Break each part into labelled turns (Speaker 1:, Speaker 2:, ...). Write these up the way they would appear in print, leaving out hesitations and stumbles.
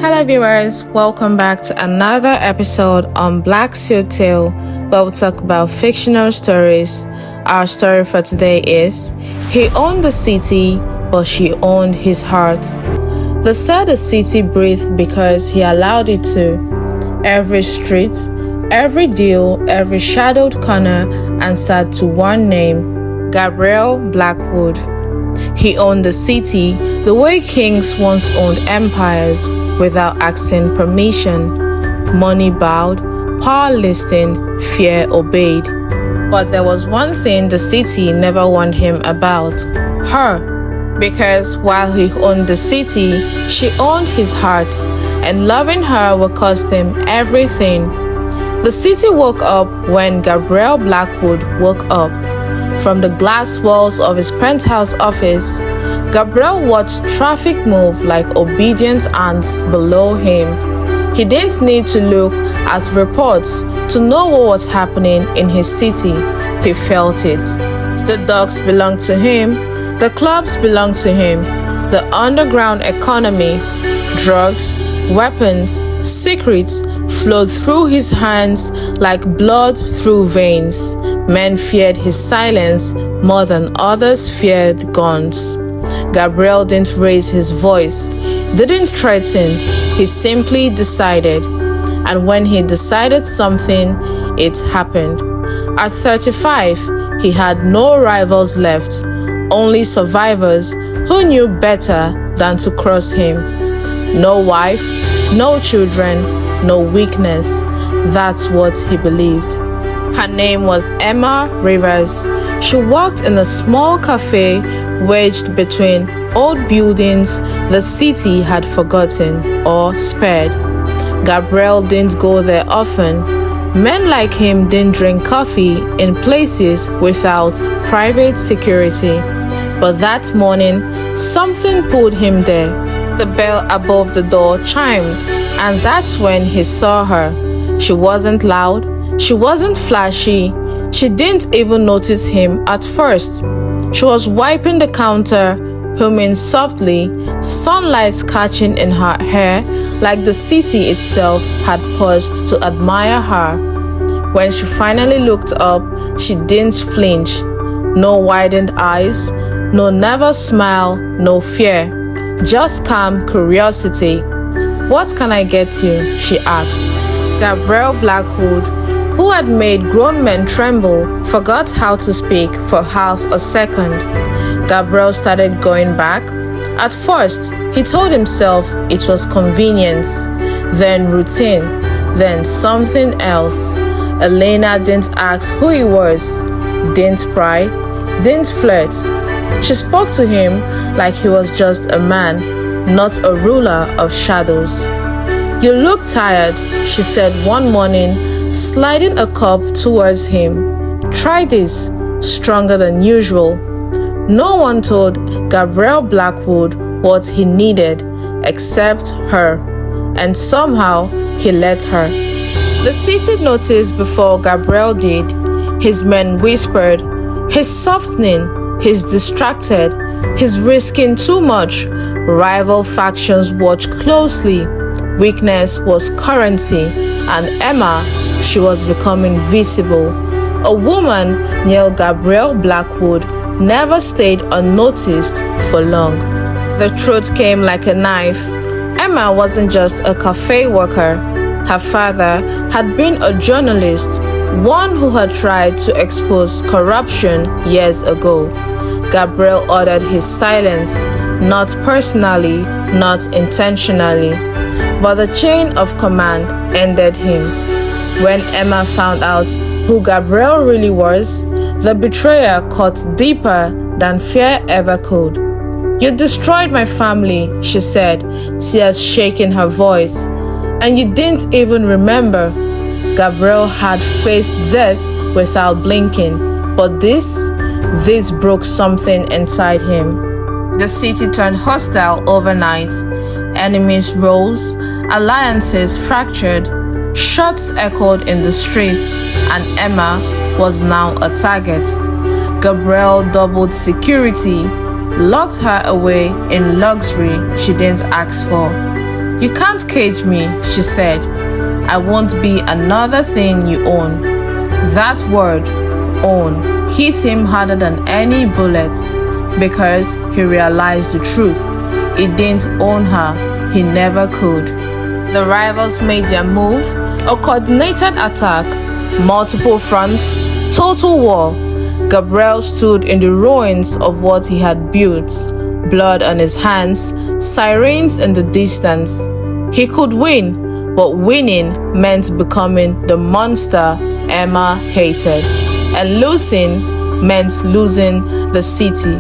Speaker 1: Hello viewers, welcome back to another episode on Black Seal Tale, where we'll talk about fictional stories. Our story for today is He Owned the City, but She Owned His Heart. They said the city breathed because he allowed it to. Every street, every deal, every shadowed corner answered to one name, Gabriel Blackwood. He owned the city the way kings once owned empires, without asking permission. Money bowed, power listened, fear obeyed. But there was one thing the city never warned him about, her. Because while he owned the city, she owned his heart, and loving her would cost him everything. The city woke up when Gabriel Blackwood woke up. From the glass walls of his penthouse office, Gabriel watched traffic move like obedient ants below him. He didn't need to look at reports to know what was happening in his city. He felt it. The dogs belonged to him. The clubs belonged to him. The underground economy, drugs, weapons, secrets flowed through his hands like blood through veins. Men feared his silence more than others feared guns. Gabriel didn't raise his voice, didn't threaten, he simply decided. And when he decided something, it happened. At 35, he had no rivals left, only survivors who knew better than to cross him. No wife, no children, no weakness. That's what he believed. Her name was Emma Rivers. She worked in a small cafe wedged between old buildings the city had forgotten or spared. Gabriel didn't go there often. Men like him didn't drink coffee in places without private security. But that morning, something pulled him there. The bell above the door chimed, and that's when he saw her. She wasn't loud. She wasn't flashy. She didn't even notice him at first. She was wiping the counter, humming softly, sunlight catching in her hair like the city itself had paused to admire her. When she finally looked up, she didn't flinch. No widened eyes, no nervous smile, no fear. Just calm curiosity. "What can I get you?" she asked. Gabriel Blackwood, who had made grown men tremble, forgot how to speak for half a second. Gabriel started going back. At first, he told himself it was convenience, then routine, then something else. Elena didn't ask who he was, didn't pry, didn't flirt. She spoke to him like he was just a man, not a ruler of shadows. "You look tired," she said one morning, sliding a cup towards him. "Try this, stronger than usual." No one told Gabriel Blackwood what he needed except her, and somehow he let her. The city noticed before Gabriel did. His men whispered, "He's softening, he's distracted, he's risking too much." Rival factions watched closely. Weakness was currency, and Emma, she was becoming visible. A woman near Gabriel Blackwood never stayed unnoticed for long. The truth came like a knife. Emma wasn't just a cafe worker. Her father had been a journalist, one who had tried to expose corruption years ago. Gabriel ordered his silence, not personally, not intentionally, but the chain of command ended him. When Emma found out who Gabriel really was, the betrayal cut deeper than fear ever could. "You destroyed my family," she said, tears shaking her voice. "And you didn't even remember." Gabriel had faced death without blinking, but this broke something inside him. The city turned hostile overnight. Enemies rose, alliances fractured, shots echoed in the streets, and Emma was now a target. Gabriel doubled security, locked her away in luxury she didn't ask for. "You can't cage me," she said. "I won't be another thing you own." That word, own, hit him harder than any bullet because he realized the truth. He didn't own her. He never could. The rivals made their move, a coordinated attack, multiple fronts, total war. Gabriel stood in the ruins of what he had built, blood on his hands, sirens in the distance. He could win, but winning meant becoming the monster Emma hated, and losing meant losing the city.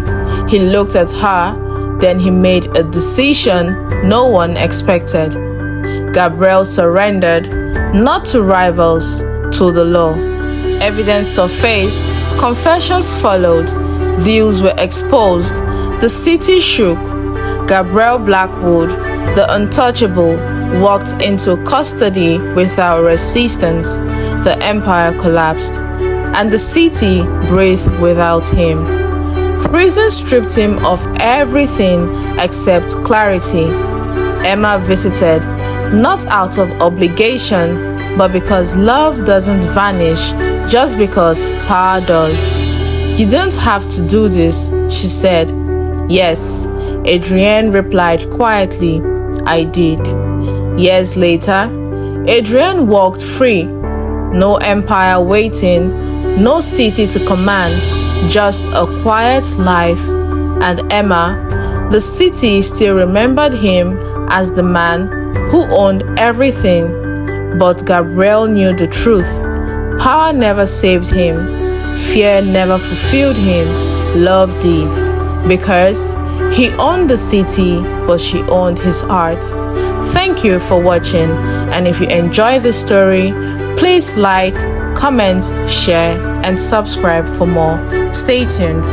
Speaker 1: He looked at her, then he made a decision no one expected. Gabriel surrendered, not to rivals, to the law. Evidence surfaced, confessions followed, views were exposed, the city shook. Gabriel Blackwood, the untouchable, walked into custody without resistance. The empire collapsed, and the city breathed without him. Prison stripped him of everything except clarity. Emma visited, not out of obligation, but because love doesn't vanish just because power does. "You don't have to do this," she said. "Yes," Adrienne replied quietly. "I did." Years later, Adrienne walked free. No empire waiting, no city to command, just a quiet life. And Emma, the city still remembered him as the man who owned everything. But Gabriel knew the truth. Power never saved him. Fear never fulfilled him. Love did. Because he owned the city, but she owned his heart. Thank you for watching. And if you enjoy this story, please like, comment, share, and subscribe for more. Stay tuned.